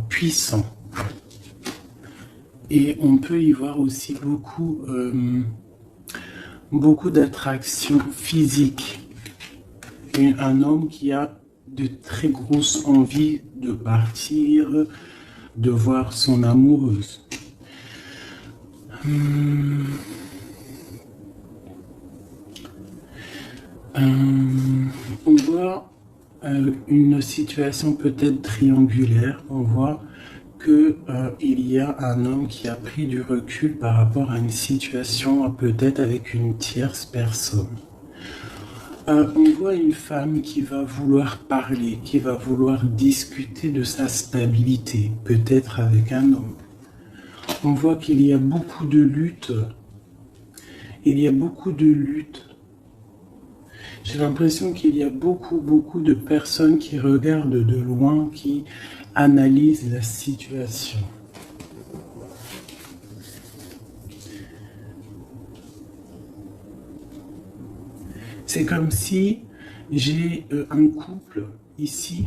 puissant. Et on peut y voir aussi beaucoup d'attraction physique. Un homme qui a de très grosses envies de partir, de voir son amoureuse. On voit une situation peut-être triangulaire. On voit qu'il y a un homme qui a pris du recul par rapport à une situation peut-être avec une tierce personne. On voit une femme qui va vouloir parler, qui va vouloir discuter de sa stabilité, peut-être avec un homme. On voit qu'il y a beaucoup de luttes. Il y a beaucoup de luttes. J'ai l'impression qu'il y a beaucoup de personnes qui regardent de loin, qui analysent la situation. C'est comme si j'ai un couple ici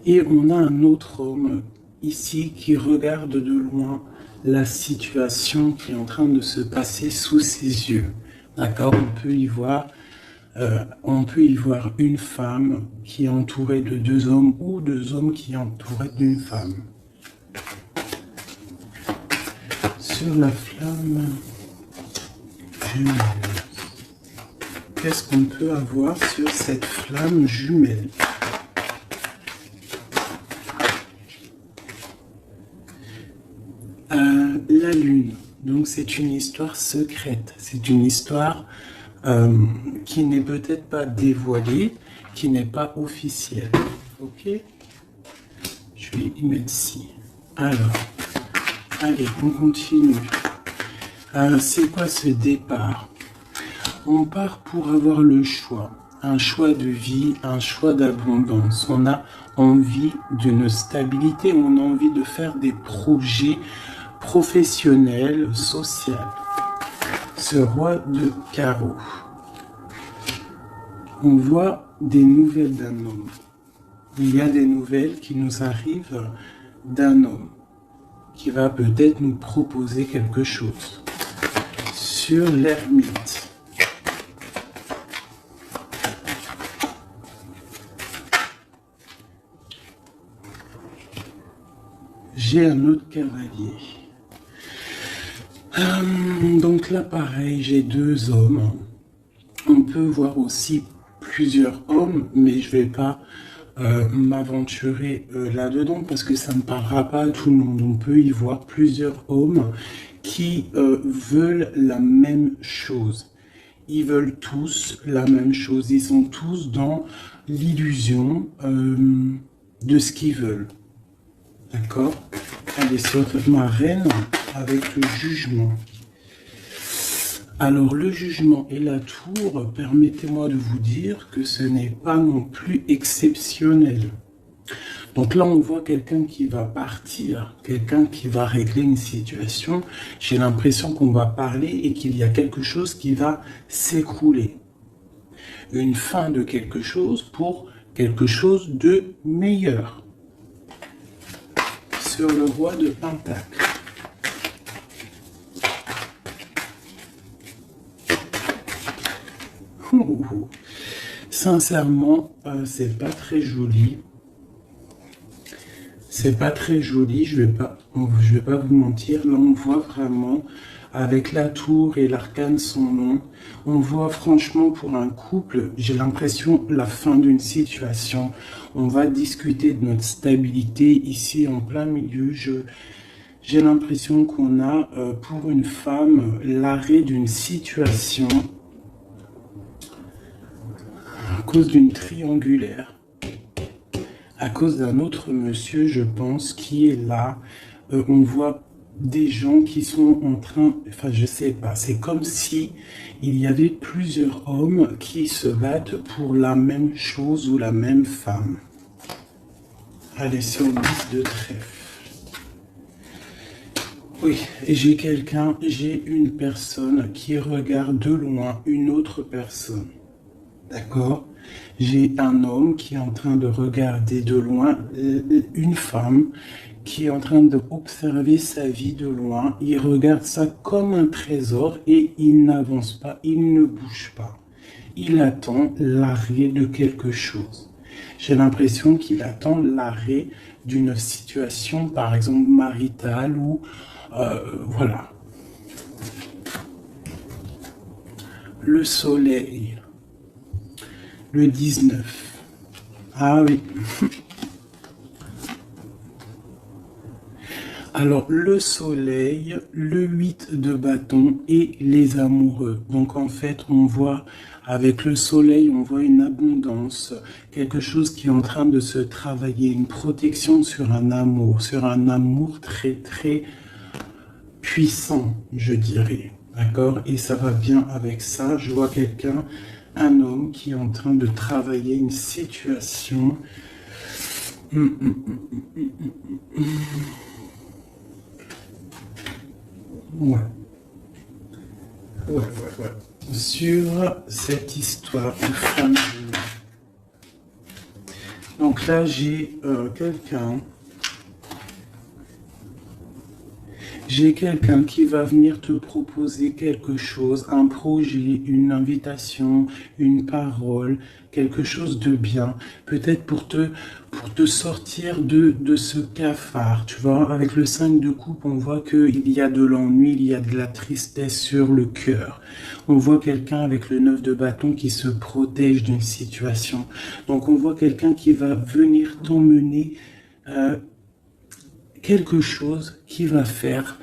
et on a un autre homme ici qui regarde de loin la situation qui est en train de se passer sous ses yeux. D'accord, on peut y voir une femme qui est entourée de deux hommes ou deux hommes qui sont entourés d'une femme. Sur la flamme jumelle, qu'est-ce qu'on peut avoir sur cette flamme jumelle? La lune, donc c'est une histoire secrète, c'est une histoire qui n'est peut-être pas dévoilée, qui n'est pas officielle. Ok, je vais y mettre ci. Alors, allez, on continue. C'est quoi ce départ? On part pour avoir le choix, un choix de vie, un choix d'abondance. On a envie d'une stabilité, on a envie de faire des projets professionnels, sociaux. Ce roi de carreau. On voit des nouvelles d'un homme. Il y a des nouvelles qui nous arrivent d'un homme qui va peut-être nous proposer quelque chose. Sur l'ermite. J'ai un autre cavalier. Donc là, pareil, j'ai deux hommes. On peut voir aussi plusieurs hommes, mais je ne vais pas m'aventurer là-dedans parce que ça ne parlera pas à tout le monde. On peut y voir plusieurs hommes qui veulent la même chose. Ils veulent tous la même chose. Ils sont tous dans l'illusion de ce qu'ils veulent. D'accord? Allez, sur ma reine avec le jugement. Alors, le jugement et la tour, permettez-moi de vous dire que ce n'est pas non plus exceptionnel. Donc là, on voit quelqu'un qui va partir, quelqu'un qui va régler une situation. J'ai l'impression qu'on va parler et qu'il y a quelque chose qui va s'écrouler. Une fin de quelque chose pour quelque chose de meilleur. Sur le roi de Pentacle. Sincèrement, c'est pas très joli. C'est pas très joli, je vais pas vous mentir. Là, on voit vraiment, avec la tour et l'arcane son nom, on voit franchement pour un couple, j'ai l'impression, la fin d'une situation. On va discuter de notre stabilité ici en plein milieu. J'ai l'impression qu'on a, pour une femme, l'arrêt d'une situation à cause d'une triangulaire. À cause d'un autre monsieur, je pense, qui est là. On voit des gens qui sont en train... Enfin, je sais pas. C'est comme si il y avait plusieurs hommes qui se battent pour la même chose ou la même femme. Allez, sur 10 de trèfle. Oui, et j'ai une personne qui regarde de loin une autre personne. D'accord? J'ai un homme qui est en train de regarder de loin une femme qui est en train d'observer sa vie de loin. Il regarde ça comme un trésor et il n'avance pas, il ne bouge pas. Il attend l'arrêt de quelque chose. J'ai l'impression qu'il attend l'arrêt d'une situation, par exemple maritale ou voilà. Le soleil, le 19. Ah oui. Alors, le soleil, le 8 de bâton et les amoureux. Donc, en fait, on voit, avec le soleil, on voit une abondance, quelque chose qui est en train de se travailler, une protection sur un amour très, très puissant, je dirais. D'accord? Et ça va bien avec ça. Je vois quelqu'un, un homme qui est en train de travailler une situation. Ouais. Sur cette histoire de femme. Donc là, j'ai quelqu'un. J'ai quelqu'un qui va venir te proposer quelque chose, un projet, une invitation, une parole, quelque chose de bien. Peut-être pour te sortir de ce cafard. Tu vois, avec le 5 de coupe, on voit qu'il y a de l'ennui, il y a de la tristesse sur le cœur. On voit quelqu'un avec le 9 de bâton qui se protège d'une situation. Donc on voit quelqu'un qui va venir t'emmener quelque chose qui va faire,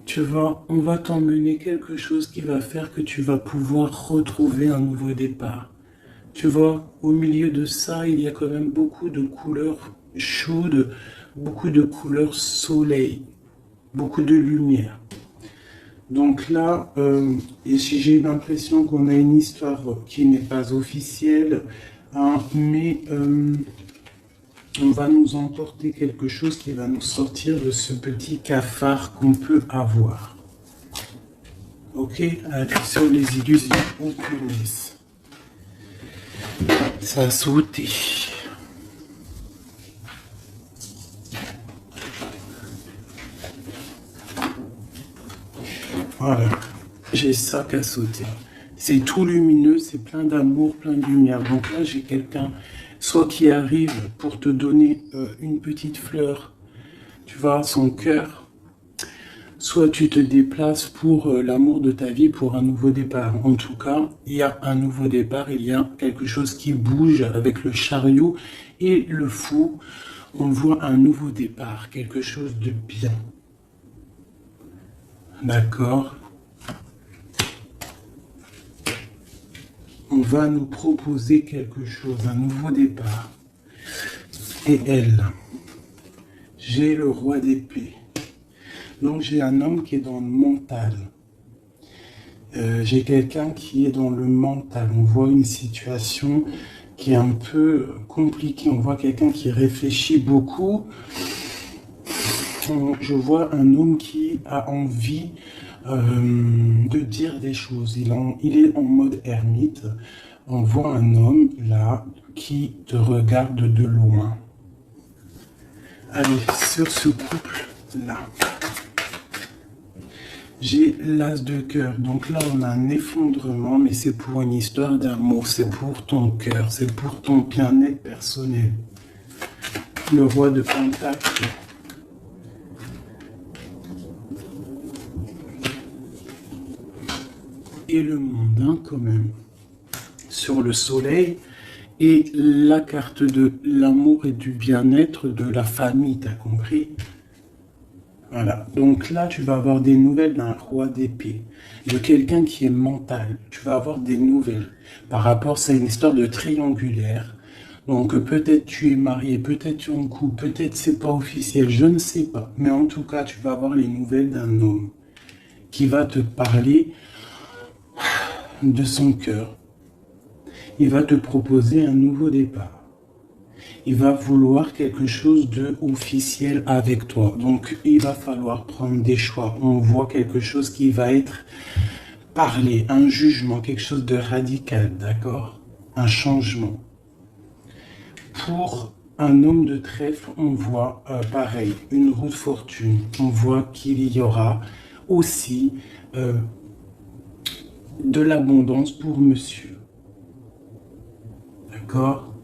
tu vois, on va t'emmener quelque chose qui va faire que tu vas pouvoir retrouver un nouveau départ. Tu vois, au milieu de ça, il y a quand même beaucoup de couleurs chaudes, beaucoup de couleurs soleil, beaucoup de lumière. Donc là, et si j'ai l'impression qu'on a une histoire qui n'est pas officielle, hein, mais on va nous emporter quelque chose qui va nous sortir de ce petit cafard qu'on peut avoir. Ok, attention les illusions, on commence. Ça a sauté. Voilà, j'ai ça qui a sauté. C'est tout lumineux, c'est plein d'amour, plein de lumière. Donc là, j'ai quelqu'un, soit qui arrive pour te donner une petite fleur, tu vois, son cœur, soit tu te déplaces pour l'amour de ta vie, pour un nouveau départ. En tout cas, il y a un nouveau départ, il y a quelque chose qui bouge avec le chariot et le fou. On voit un nouveau départ, quelque chose de bien. D'accord? On va nous proposer quelque chose, un nouveau départ. Et elle, j'ai le roi d'épée. Donc j'ai un homme qui est dans le mental. J'ai quelqu'un qui est dans le mental. On voit une situation qui est un peu compliquée. On voit quelqu'un qui réfléchit beaucoup. Je vois un homme qui a envie de dire des choses. Il est en mode ermite. On voit un homme là qui te regarde de loin. Allez, sur ce couple là, j'ai l'as de cœur. Donc là, on a un effondrement, mais c'est pour une histoire d'amour. C'est pour ton cœur, c'est pour ton bien-être personnel. Le roi de Pentacle. Et le monde, hein, quand même, sur le soleil, et la carte de l'amour et du bien-être de la famille, t'as compris? Voilà, donc là, tu vas avoir des nouvelles d'un roi d'épée, de quelqu'un qui est mental. Tu vas avoir des nouvelles par rapport, c'est une histoire de triangulaire. Donc peut-être tu es marié, peut-être tu es en couple, peut-être c'est pas officiel, je ne sais pas. Mais en tout cas, tu vas avoir les nouvelles d'un homme qui va te parler de son cœur. Il va te proposer un nouveau départ. Il va vouloir quelque chose de officiel avec toi. Donc, il va falloir prendre des choix. On voit quelque chose qui va être parler, un jugement, quelque chose de radical, d'accord? Un changement. Pour un homme de trèfle, on voit pareil, une roue de fortune. On voit qu'il y aura aussi de l'abondance pour monsieur. D'accord?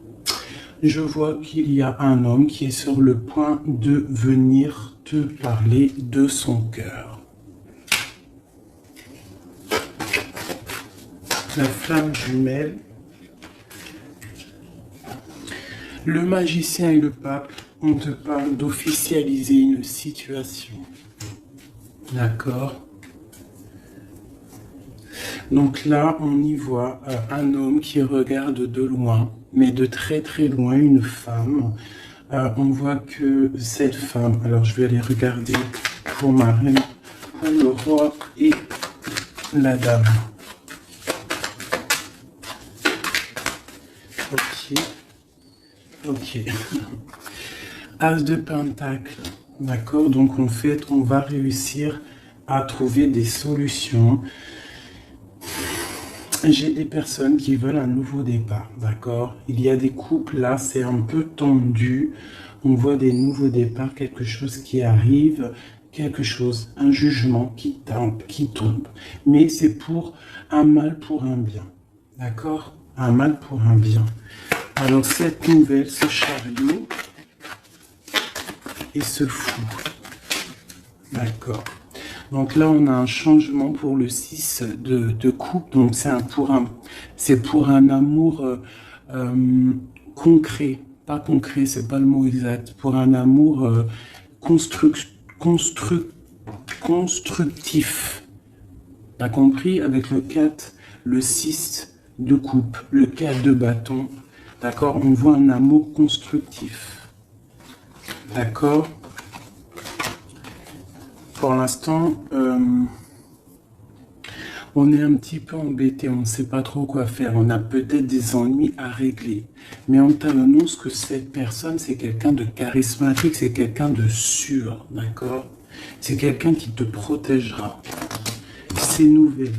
Je vois qu'il y a un homme qui est sur le point de venir te parler de son cœur. La flamme jumelle. Le magicien et le pape, on te parle d'officialiser une situation. D'accord? Donc là, on y voit un homme qui regarde de loin, mais de très très loin, une femme. On voit que cette femme, alors je vais aller regarder pour ma reine, pour le roi et la dame. Ok. Ok. As de Pentacle. D'accord? Donc en fait, on va réussir à trouver des solutions. J'ai des personnes qui veulent un nouveau départ. D'accord? Il y a des couples là, c'est un peu tendu. On voit des nouveaux départs, quelque chose qui arrive, quelque chose, un jugement qui tombe. Mais c'est pour un mal pour un bien. D'accord? Un mal pour un bien. Alors cette nouvelle, ce chariot et ce fou. D'accord. Donc là, on a un changement pour le 6 de coupe. Donc c'est pour un amour concret. Pas concret, c'est pas le mot exact. Pour un amour constructif. T'as compris? Avec le 4, le 6 de coupe, le 4 de bâton. D'accord? On voit un amour constructif. D'accord? Pour l'instant, on est un petit peu embêté, on ne sait pas trop quoi faire. On a peut-être des ennuis à régler. Mais on t'annonce que cette personne, c'est quelqu'un de charismatique, c'est quelqu'un de sûr. D'accord? C'est quelqu'un qui te protégera. C'est nouvelle.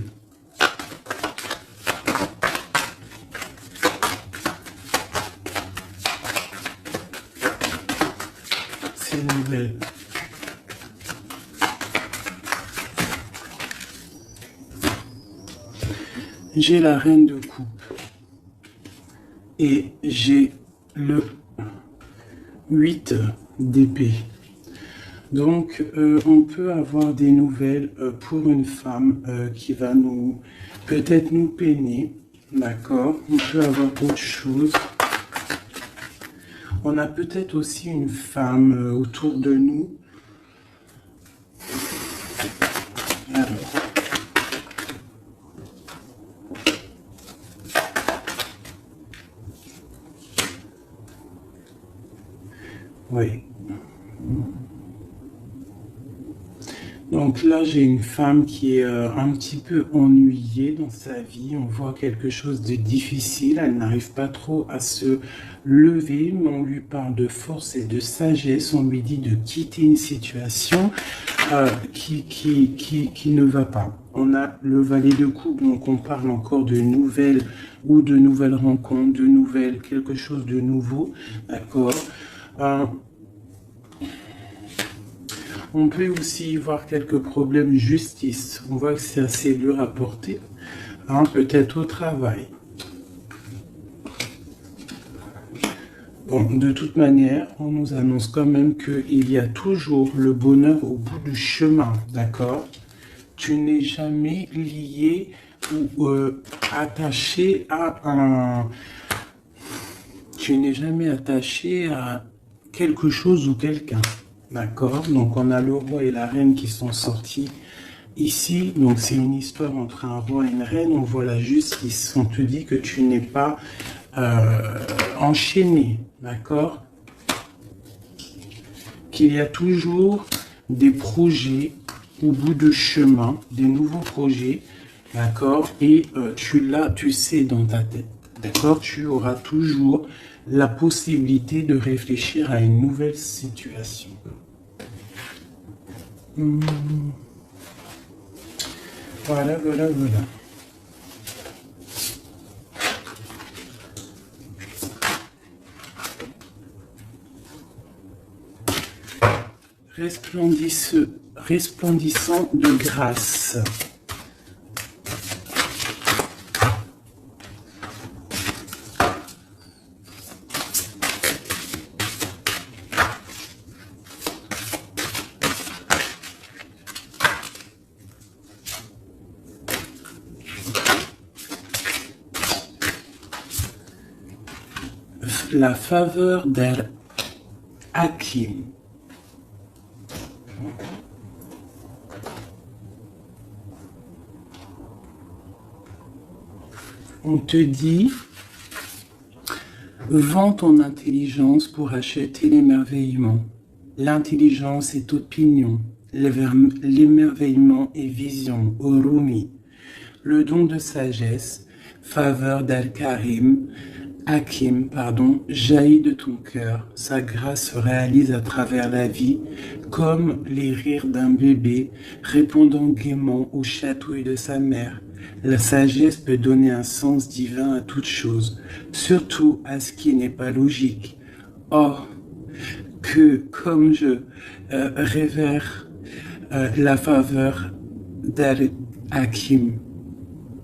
C'est nouvelle. J'ai la reine de coupe et j'ai le 8 d'épée. Donc, on peut avoir des nouvelles pour une femme qui va peut-être nous peiner, d'accord? On peut avoir autre chose. On a peut-être aussi une femme autour de nous. Alors. Oui. Donc là, j'ai une femme qui est un petit peu ennuyée dans sa vie. On voit quelque chose de difficile. Elle n'arrive pas trop à se lever, mais on lui parle de force et de sagesse. On lui dit de quitter une situation qui ne va pas. On a le valet de coupe, donc on parle encore de nouvelles ou de nouvelles rencontres, de nouvelles, quelque chose de nouveau. D'accord. On peut aussi voir quelques problèmes justice. On voit que c'est assez dur à porter. Hein, peut-être au travail. Bon, de toute manière, on nous annonce quand même qu'il y a toujours le bonheur au bout du chemin. D'accord? Tu n'es jamais lié ou attaché à un... Tu n'es jamais attaché à quelque chose ou quelqu'un. D'accord? Donc on a le roi et la reine qui sont sortis ici. Donc c'est une histoire entre un roi et une reine. On voit la justice. On te dit que tu n'es pas enchaîné. D'accord? Qu'il y a toujours des projets au bout de chemin, des nouveaux projets. D'accord? Et tu sais dans ta tête. D'accord? Tu auras toujours la possibilité de réfléchir à une nouvelle situation. Voilà, voilà, voilà. Resplendissant de grâce. La faveur d'Al-Hakim. On te dit, vends ton intelligence pour acheter l'émerveillement. L'intelligence est opinion, l'émerveillement est vision, Urumi. Le don de sagesse, faveur d'Al-Karim, Hakim, jaillit de ton cœur. Sa grâce se réalise à travers la vie, comme les rires d'un bébé répondant gaiement aux chatouilles de sa mère. La sagesse peut donner un sens divin à toute chose, surtout à ce qui n'est pas logique. Or, que comme je révère la faveur d'Al-Hakim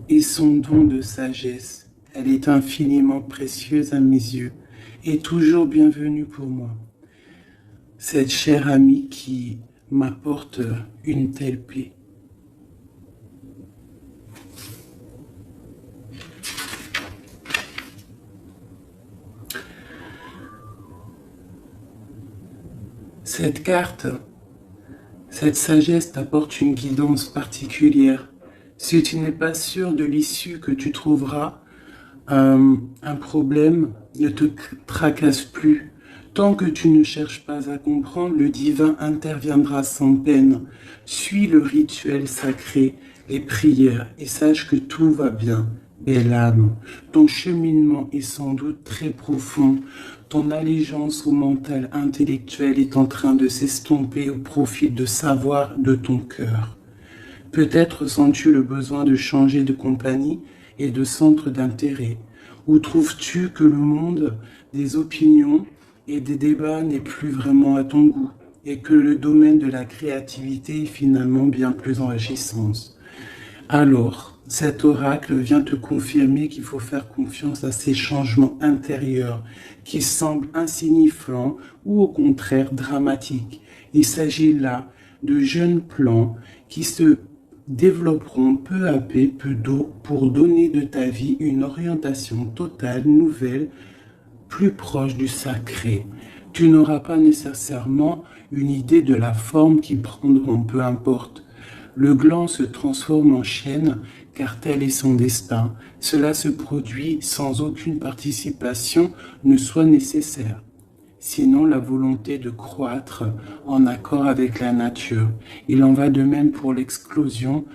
et son don de sagesse, elle est infiniment précieuse à mes yeux et toujours bienvenue pour moi. Cette chère amie qui m'apporte une telle paix. Cette carte, cette sagesse t'apporte une guidance particulière. Si tu n'es pas sûr de l'issue que tu trouveras, un problème ne te tracasse plus. Tant que tu ne cherches pas à comprendre, le divin interviendra sans peine. Suis le rituel sacré, les prières, et sache que tout va bien. Belle âme, ton cheminement est sans doute très profond. Ton allégeance au mental intellectuel est en train de s'estomper au profit de savoir de ton cœur. Peut-être sens-tu le besoin de changer de compagnie et de centre d'intérêt. Où trouves-tu que le monde des opinions et des débats n'est plus vraiment à ton goût et que le domaine de la créativité est finalement bien plus enrichissant? Alors, cet oracle vient te confirmer qu'il faut faire confiance à ces changements intérieurs qui semblent insignifiants ou au contraire dramatiques. Il s'agit là de jeunes plans qui se développeront peu à peu pour donner de ta vie une orientation totale, nouvelle, plus proche du sacré. Tu n'auras pas nécessairement une idée de la forme qu'ils prendront, peu importe. Le gland se transforme en chêne, car tel est son destin. Cela se produit sans aucune participation ne soit nécessaire. Sinon la volonté de croître en accord avec la nature. Il en va de même pour l'explosion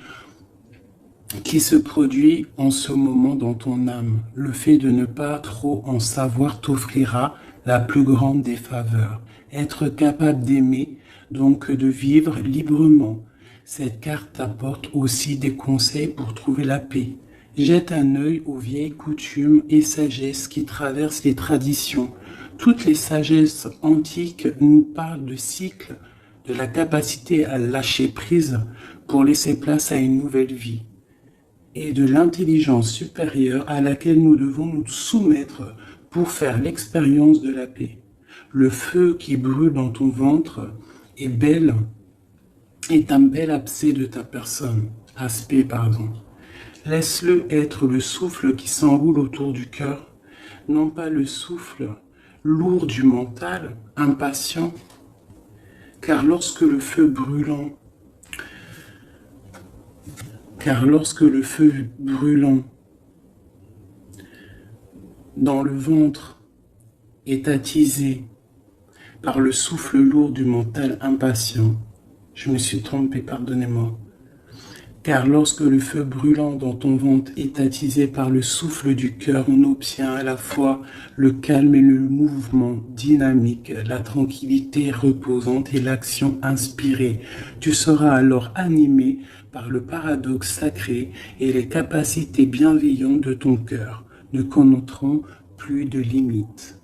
qui se produit en ce moment dans ton âme. Le fait de ne pas trop en savoir t'offrira la plus grande des faveurs. Être capable d'aimer, donc de vivre librement. Cette carte apporte aussi des conseils pour trouver la paix. Jette un œil aux vieilles coutumes et sagesses qui traversent les traditions. Toutes les sagesses antiques nous parlent de cycles, de la capacité à lâcher prise pour laisser place à une nouvelle vie et de l'intelligence supérieure à laquelle nous devons nous soumettre pour faire l'expérience de la paix. Le feu qui brûle dans ton ventre est un bel aspect. Laisse-le être le souffle qui s'enroule autour du cœur, non pas le souffle lourd du mental, impatient, car lorsque le feu brûlant dans le ventre est attisé par le souffle lourd du mental impatient, je me suis trompé, pardonnez-moi, Car lorsque le feu brûlant dans ton ventre est attisé par le souffle du cœur, on obtient à la fois le calme et le mouvement dynamique, la tranquillité reposante et l'action inspirée. Tu seras alors animé par le paradoxe sacré et les capacités bienveillantes de ton cœur, ne connaîtront plus de limites.